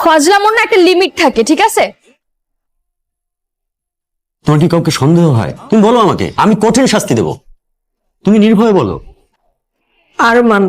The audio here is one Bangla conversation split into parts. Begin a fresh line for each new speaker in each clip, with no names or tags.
ফাজলামোর না একটা লিমিট থাকে, ঠিক আছে?
তোমার কি কাউকে সন্দেহ হয়? তুমি বলো আমাকে, আমি কঠিন শাস্তি দেব। তুমি নির্ভয়ে বলো।
আরমান,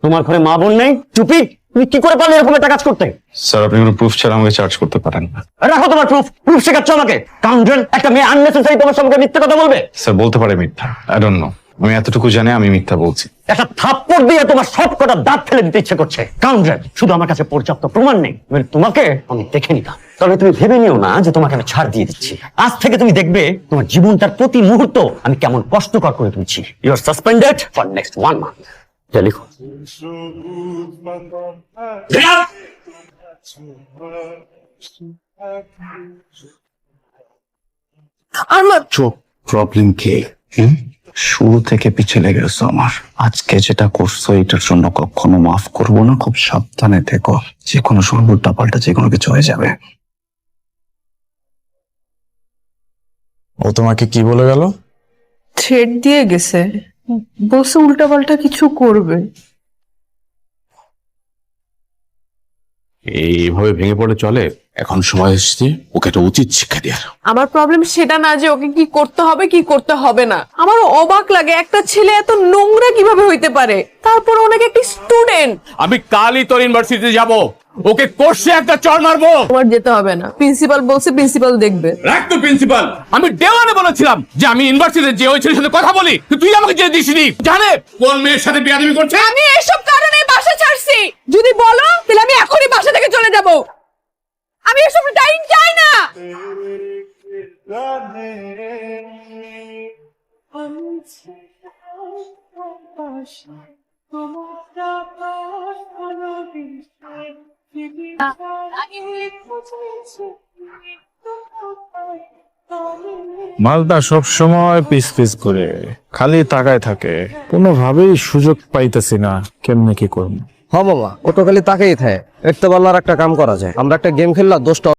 তোমার ঘরে মা বোন নেই? চুপি! তুমি কি করে পারলে এরকম একটা কাজ করতে?
স্যার আপনি কোনো প্রুফ ছাড়া আমাকে চার্জ করতে পারেন না।
রাখো তোমার প্রুফ। প্রুফ শেখাচ্ছ আমাকে? কাউন্টার একটা মেয়ে আননেসেসারি তোমার সঙ্গে মিথ্যা কথা বলবে?
স্যার বলতে পারে মিথ্যা, আই ডোন্ট নো। আমি এতটুকু জানি আমি মিথ্যা বলছি।
একটা থাপ্পড় দিয়ে তোমার সব কটা দাঁত ফেলে দিতে ইচ্ছে করছে। কাউন্টার শুধু আমার কাছে পর্যাপ্ত প্রমাণ নেই, তোমাকে আমি দেখে নিতাম। তবে তুমি ভেবে নিও না যে তোমাকে আমি ছাড় দিয়ে দিচ্ছি। আজ থেকে তুমি দেখবে তোমার জীবনটার প্রতি মুহূর্ত আমি কেমন কষ্টকর করে তুলছি। You are suspended for next 1 month. যা লিখো।
আরমান,
চোখ প্রবলেম কি? শুরু থেকে পিছিয়ে লেগেছো আমার। আজকে যেটা করছো এটার জন্য কখনো মাফ করবো না। খুব সাবধানে থেকো, যে কোনো সময় উল্টা পাল্টা যে কোনো কিছু হয়ে যাবে।
ও তোমাকে কি বলে গেল?
থ্রেড দিয়ে গেছে, বলছে উল্টাপাল্টা কিছু করবে।
এইভাবে ভেঙে পড়ে চলে? এখন সময় এসেছে ওকে একটা উচিত শিক্ষা দেওয়ার।
আমার প্রবলেম সেটা না যে ওকে কি করতে হবে কি করতে হবে না। আমার অবাক লাগে একটা ছেলে এত নোংরা কিভাবে হইতে পারে, তারপর অনেক একটি স্টুডেন্ট।
আমি কালই তোর ইউনিভার্সিটিতে যাব, ওকে কোর্সে একটা চড় মারবো।
তোমার যেতে হবে না, প্রিন্সিপাল বলছে, প্রিন্সিপাল দেখবে।
রাখ তো প্রিন্সিপাল। আমি দেওয়ানে বলেছিলাম যে আমি ইউনিভার্সিটিতে যে ওই ছেলের সাথে কথা বলি, তুই আমাকে যে দিসনি। জানে কোন মেয়ের সাথে বিয়াদবি করছে?
আমি এসব কারণে বাসা ছাড়ছি। যদি বলো তাহলে আমি এখনই বাসা থেকে চলে যাব। আমি এসব টাইম চাই না।
মালটা সব সময় পিস পিস করে খালি তাকায় থাকে, কোনোভাবেই সুযোগ পাইতেছি না কেমনে কি করবো।
হ মামা, ও তো খালি তাকেই থাকে। একটু বলার একটা কাম করা যায়, আমরা একটা গেম খেললাম 10টা